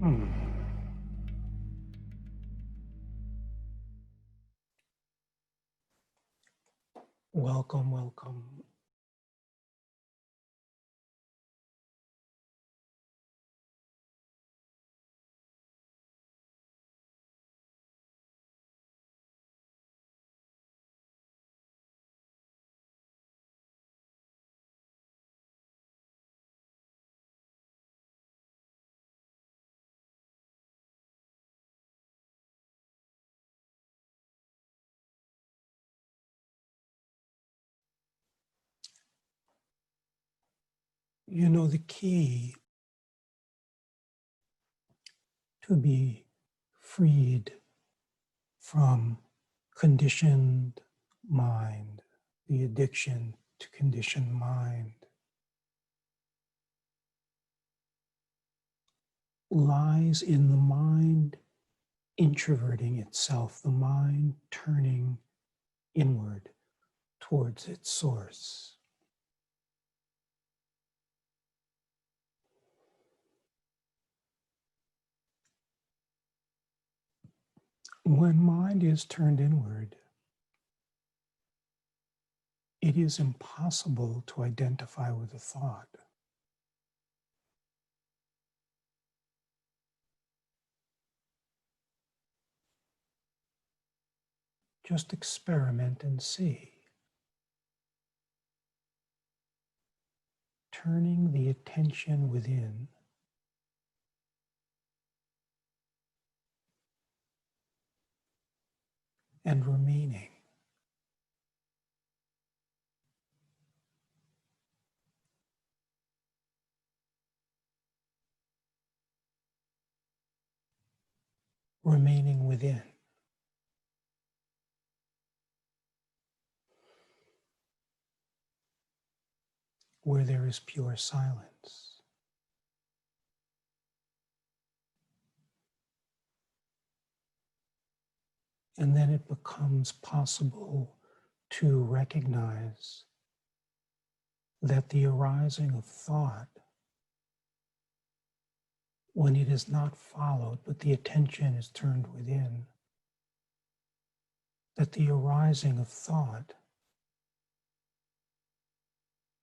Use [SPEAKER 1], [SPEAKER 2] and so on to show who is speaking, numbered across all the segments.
[SPEAKER 1] Hmm. Welcome, welcome. You know, the key to be freed from conditioned mind, the addiction to conditioned mind, lies in the mind introverting itself, the mind turning inward towards its source. When mind is turned inward, it is impossible to identify with a thought. Just experiment and see. Turning the attention within and remaining. Remaining within. Where there is pure silence. And then it becomes possible to recognize that the arising of thought, when it is not followed, but the attention is turned within, that the arising of thought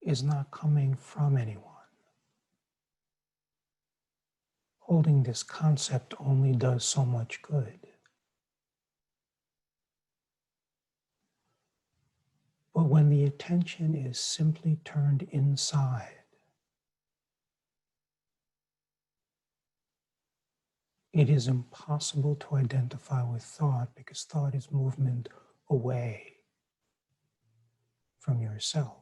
[SPEAKER 1] is not coming from anyone. Holding this concept only does so much good. But when the attention is simply turned inside, it is impossible to identify with thought because thought is movement away from yourself.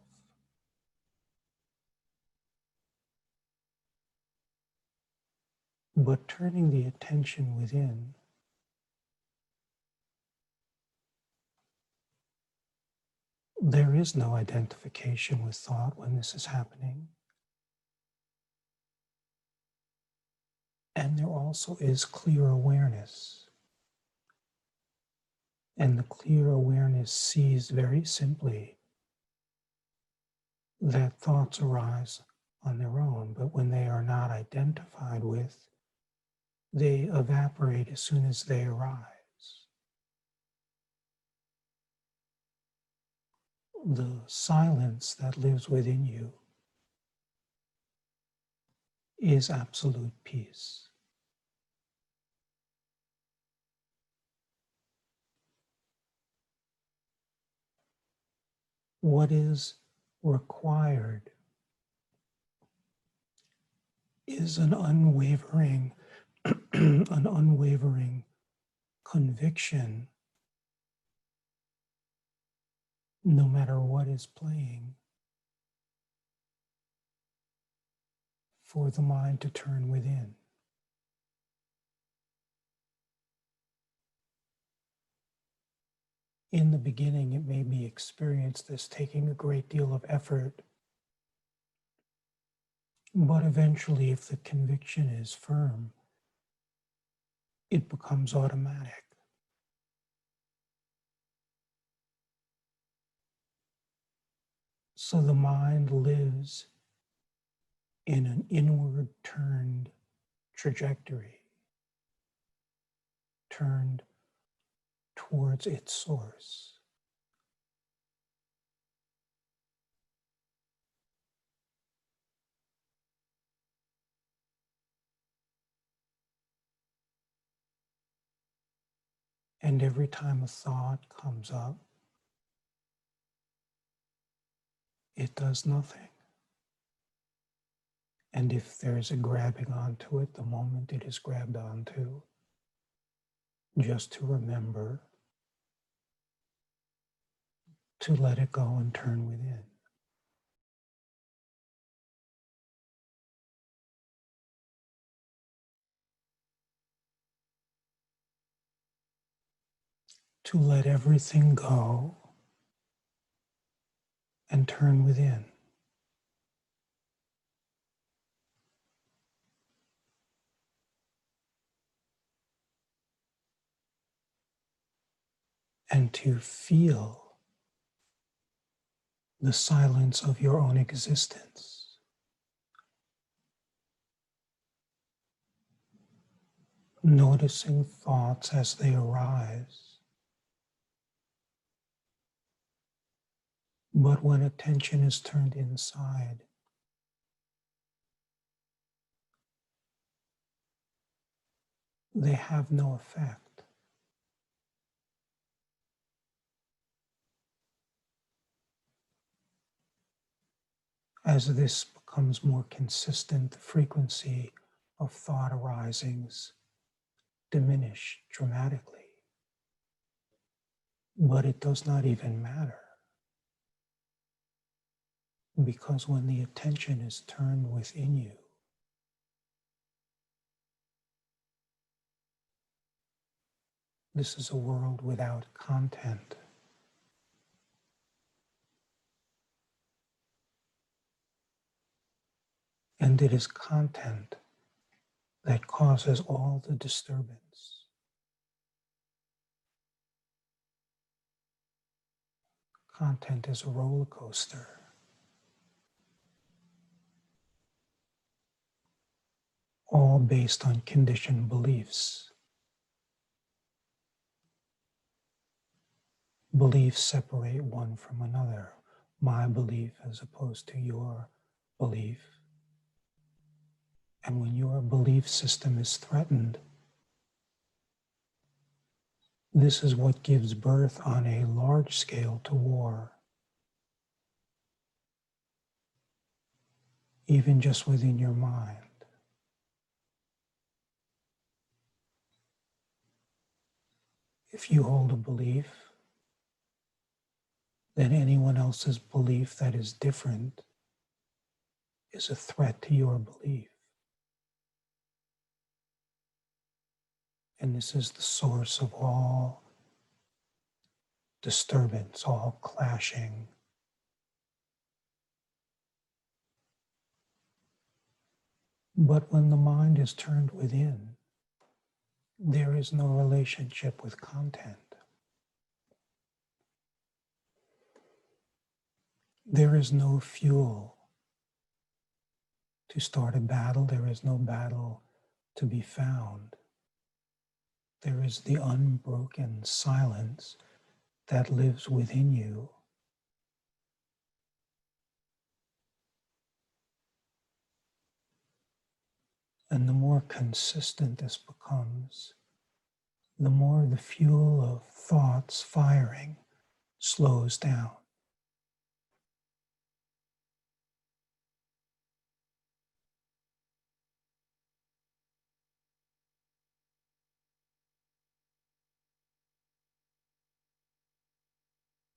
[SPEAKER 1] But turning the attention within there is no identification with thought when this is happening. And there also is clear awareness. And the clear awareness sees very simply that thoughts arise on their own, but when they are not identified with, they evaporate as soon as they arise. The silence that lives within you is absolute peace. What is required is an unwavering conviction, no matter what is playing, for the mind to turn within. In the beginning, it may be experienced as taking a great deal of effort, but eventually, if the conviction is firm, it becomes automatic. So the mind lives in an inward turned trajectory. turned towards its source. And every time a thought comes up, it does nothing. And if there's a grabbing onto it, the moment it is grabbed onto, just to remember to let it go and turn within. To let everything go and turn within. And to feel the silence of your own existence. Noticing thoughts as they arise. But when attention is turned inside, they have no effect. As this becomes more consistent, the frequency of thought arisings diminish dramatically. But it does not even matter. Because when the attention is turned within you, this is a world without content. And it is content that causes all the disturbance. Content is a roller coaster. All based on conditioned beliefs. Beliefs separate one from another. My belief as opposed to your belief. And when your belief system is threatened, this is what gives birth on a large scale to war. Even just within your mind. If you hold a belief, then anyone else's belief that is different is a threat to your belief. And this is the source of all disturbance, all clashing. But when the mind is turned within, there is no relationship with content. There is no fuel to start a battle. There is no battle to be found. There is the unbroken silence that lives within you. And the more consistent this becomes, the more the fuel of thoughts firing slows down.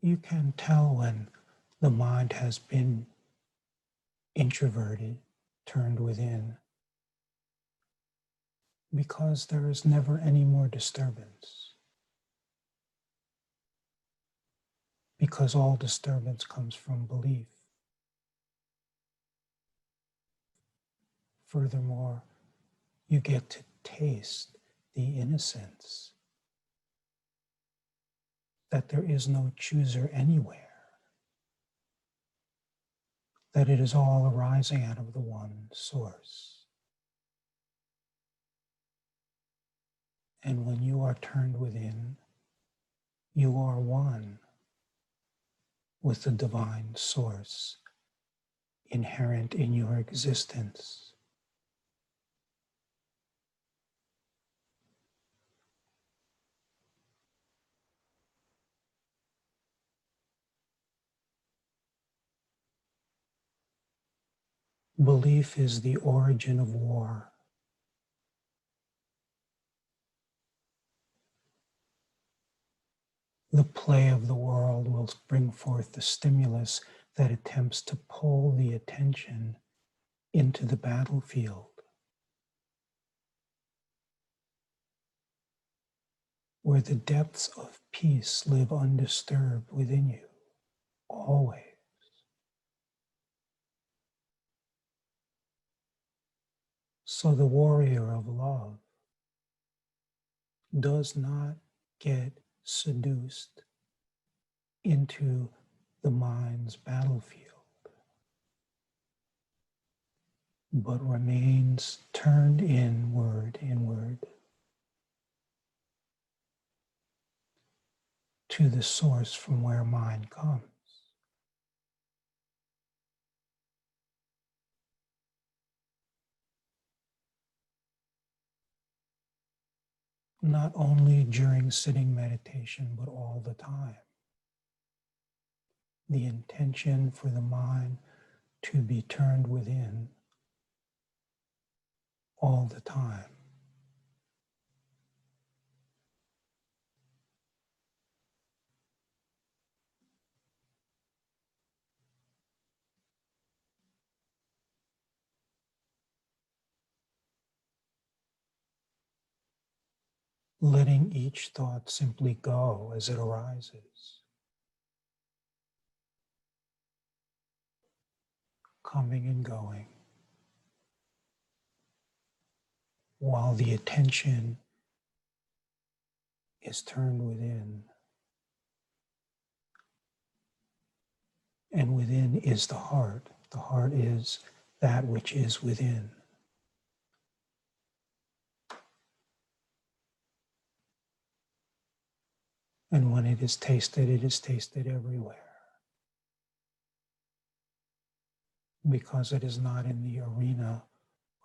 [SPEAKER 1] You can tell when the mind has been introverted, turned within, because there is never any more disturbance. Because all disturbance comes from belief. Furthermore, you get to taste the innocence that there is no chooser anywhere, that it is all arising out of the one source. And when you are turned within, you are one with the divine source inherent in your existence. Belief is the origin of war. The play of the world will bring forth the stimulus that attempts to pull the attention into the battlefield, where the depths of peace live undisturbed within you, always. So the warrior of love does not get seduced into the mind's battlefield, but remains turned inward to the source from where mind comes. Not only during sitting meditation, but all the time. The intention for the mind to be turned within all the time. Letting each thought simply go as it arises, coming and going, while the attention is turned within. And within is the heart. The heart is that which is within. And when it is tasted everywhere. Because it is not in the arena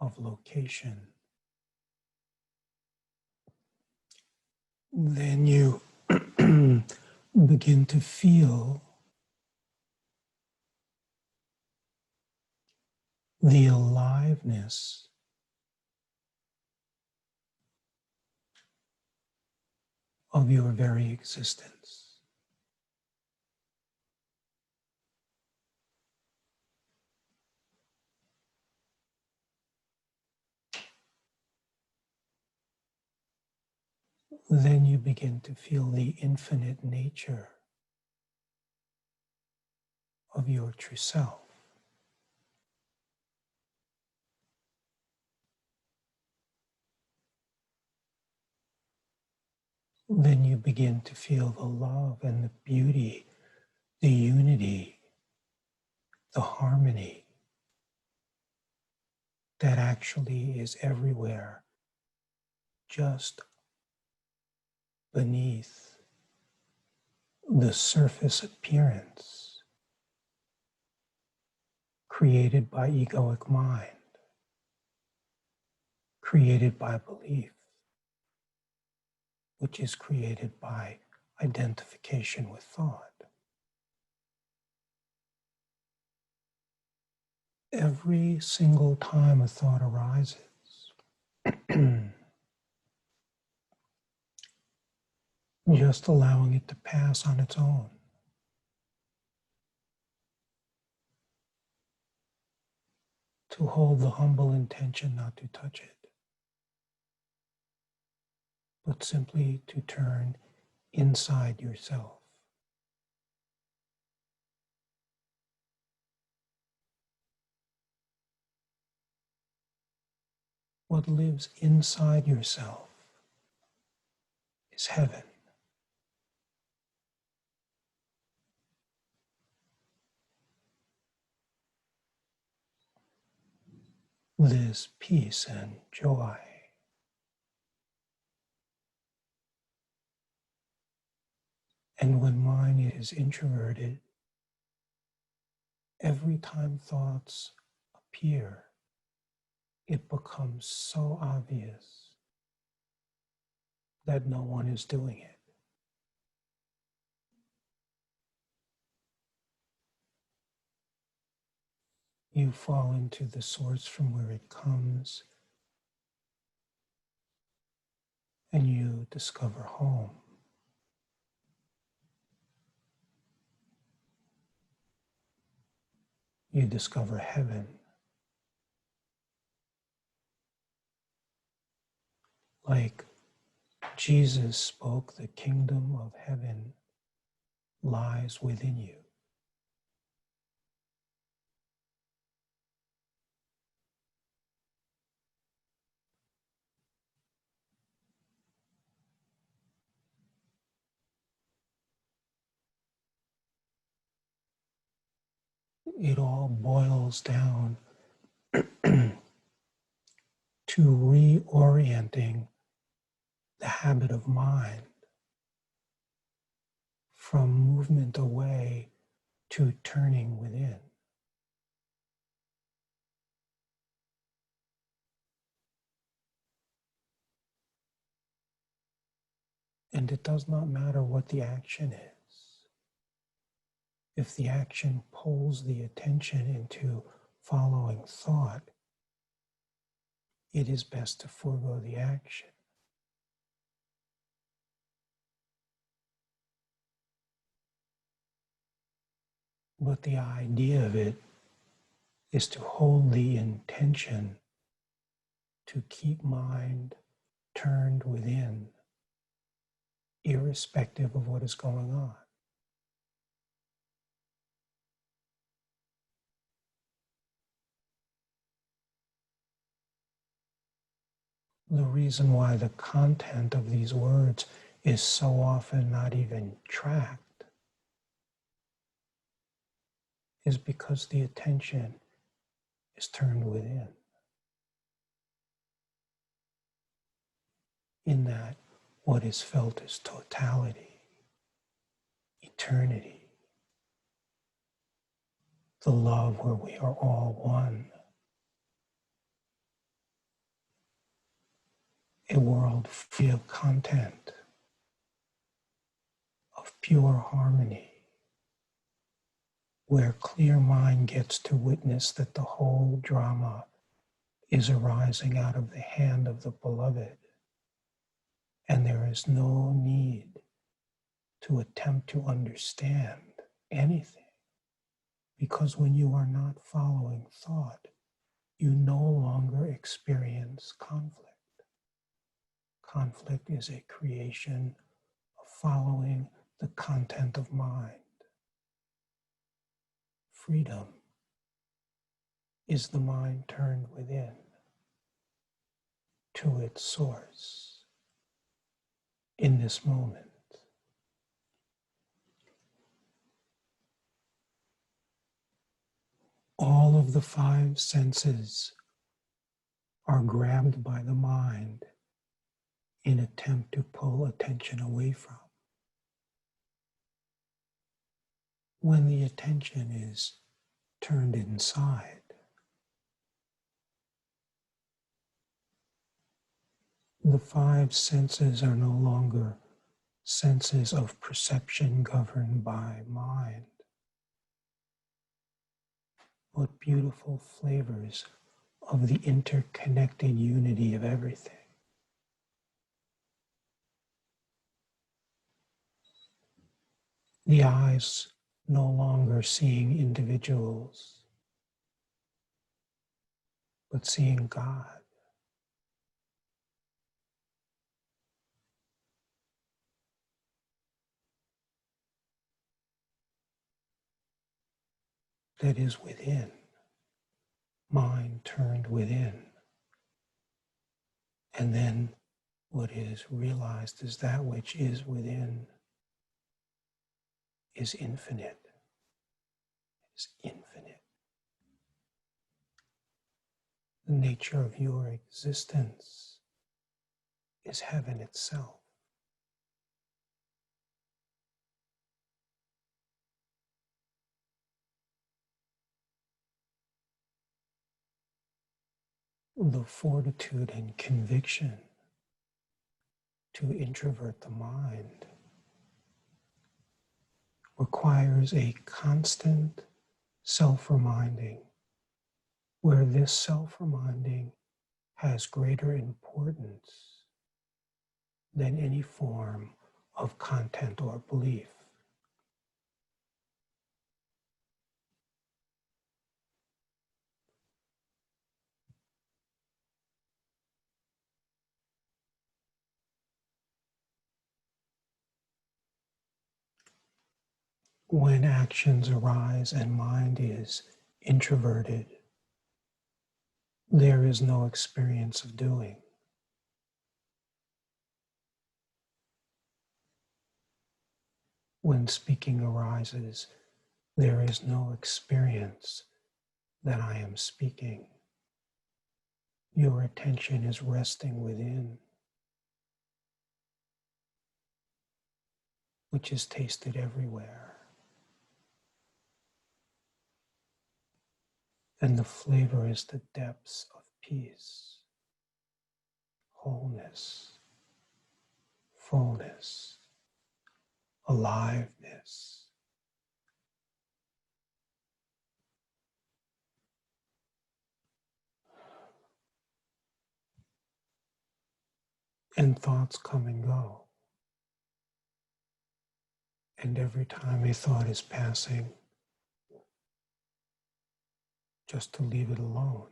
[SPEAKER 1] of location. Then you begin to feel the aliveness of your very existence. Then you begin to feel the infinite nature of your true self. Then you begin to feel the love and the beauty, the unity, the harmony that actually is everywhere, just beneath the surface appearance created by egoic mind, created by belief, which is created by identification with thought. Every single time a thought arises, just allowing it to pass on its own. To hold the humble intention not to touch it, but simply to turn inside yourself. What lives inside yourself is heaven. This peace and joy And when mind is introverted, every time thoughts appear, it becomes so obvious that no one is doing it. You fall into the source from where it comes, and you discover home. You discover heaven. Like Jesus spoke, the kingdom of heaven lies within you. It all boils down to reorienting the habit of mind from movement away to turning within. And it does not matter what the action is. If the action pulls the attention into following thought, it is best to forego the action. But the idea of it is to hold the intention to keep mind turned within, irrespective of what is going on. The reason why the content of these words is so often not even tracked is because the attention is turned within. In that, what is felt is totality, eternity, the love where we are all one, a world free of content, of pure harmony, where clear mind gets to witness that the whole drama is arising out of the hand of the beloved, and there is no need to attempt to understand anything, because when you are not following thought, you no longer experience conflict. Conflict is a creation of following the content of mind. Freedom is the mind turned within to its source in this moment. All of the five senses are grabbed by the mind in attempt to pull attention away from. When the attention is turned inside, the five senses are no longer senses of perception governed by mind, but beautiful flavors of the interconnected unity of everything. The eyes no longer seeing individuals, but seeing God. That is within, mind turned within. And then what is realized is that which is within is infinite. It is infinite. The nature of your existence is heaven itself. the fortitude and conviction to introvert the mind requires a constant self-reminding, where this self-reminding has greater importance than any form of content or belief. When actions arise and mind is introverted, there is no experience of doing. When speaking arises, there is no experience that I am speaking. Your attention is resting within, which is tasted everywhere. And the flavor is the depths of peace, wholeness, fullness, aliveness. And thoughts come and go. And every time a thought is passing, just to leave it alone.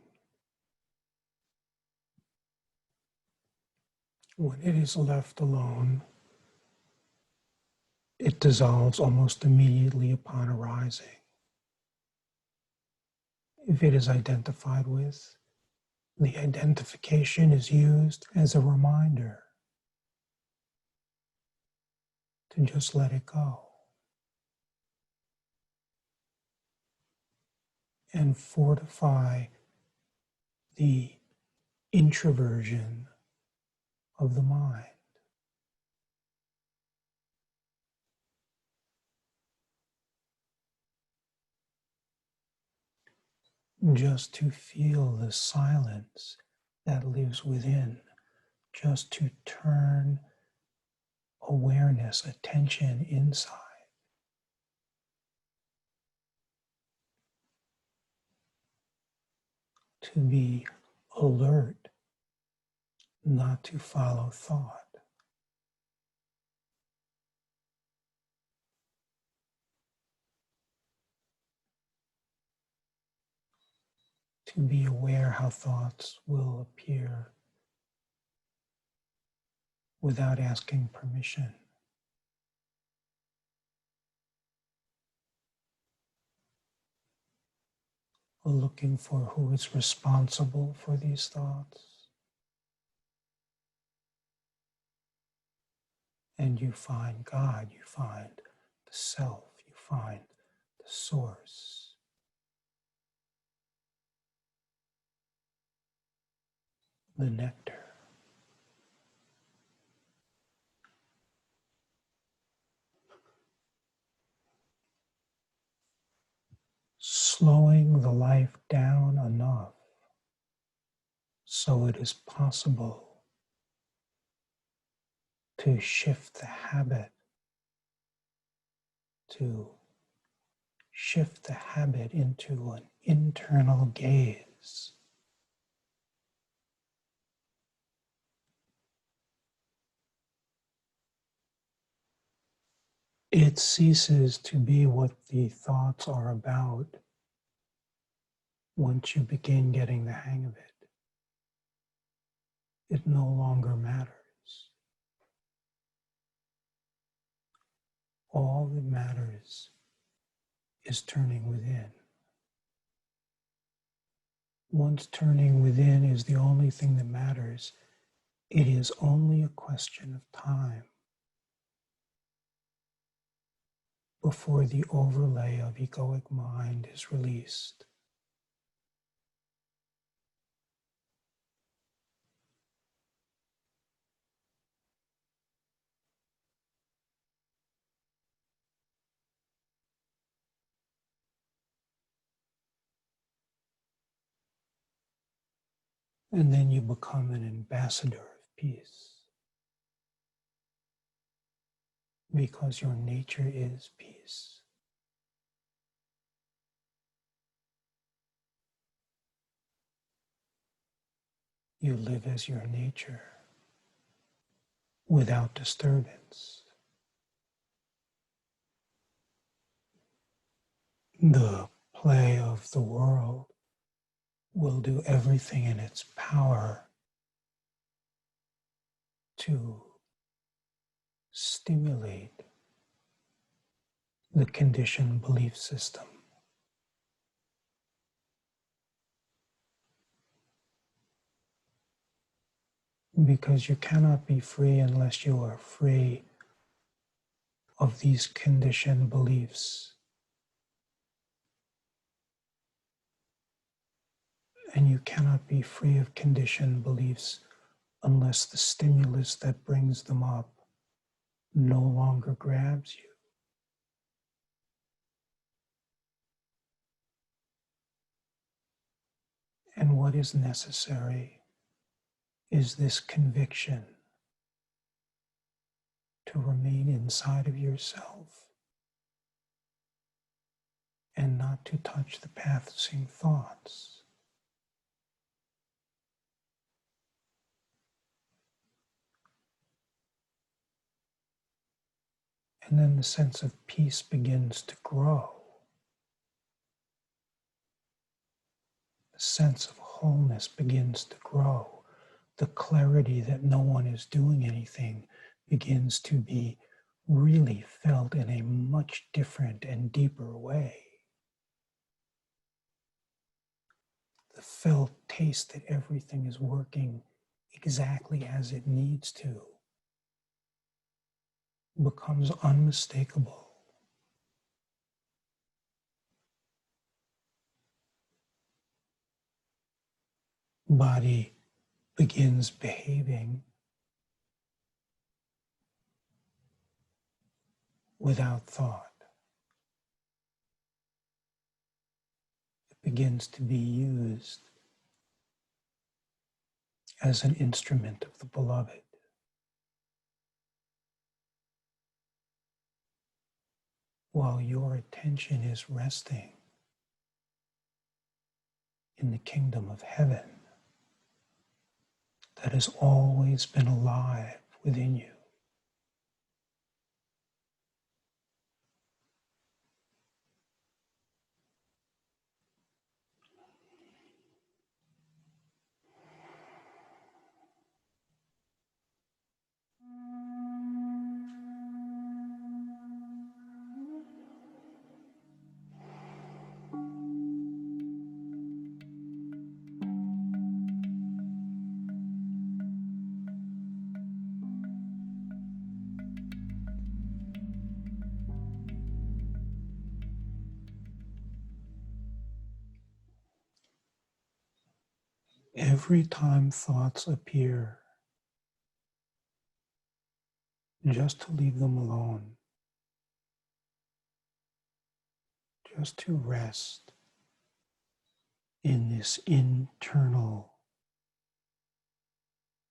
[SPEAKER 1] When it is left alone, it dissolves almost immediately upon arising. If it is identified with, the identification is used as a reminder to just let it go and fortify the introversion of the mind. Just to feel the silence that lives within, just to turn awareness, attention inside. To be alert, not to follow thought. To be aware how thoughts will appear without asking permission. Looking for who is responsible for these thoughts. And you find God, you find the self, you find the source. The nectar. Slowing the life down enough so it is possible to shift the habit, to shift the habit into an internal gaze. It ceases to be what the thoughts are about once you begin getting the hang of it. It no longer matters. All that matters is turning within. Once turning within is the only thing that matters, it is only a question of time before the overlay of egoic mind is released. And then you become an ambassador of peace because your nature is peace. You live as your nature without disturbance. The play of the world will do everything in its power to stimulate the conditioned belief system. Because you cannot be free unless you are free of these conditioned beliefs. And you cannot be free of conditioned beliefs unless the stimulus that brings them up no longer grabs you. And what is necessary is this conviction to remain inside of yourself and not to touch the passing thoughts. And then the sense of peace begins to grow. The sense of wholeness begins to grow. The clarity that no one is doing anything begins to be really felt in a much different and deeper way. The felt taste that everything is working exactly as it needs to becomes unmistakable. Body begins behaving without thought. It begins to be used as an instrument of the beloved. While your attention is resting in the kingdom of heaven that has always been alive within you. Every time thoughts appear, just to leave them alone, just to rest in this internal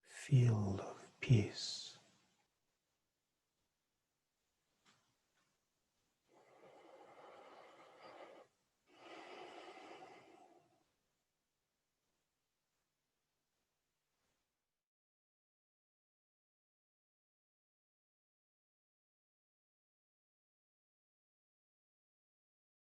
[SPEAKER 1] field of peace.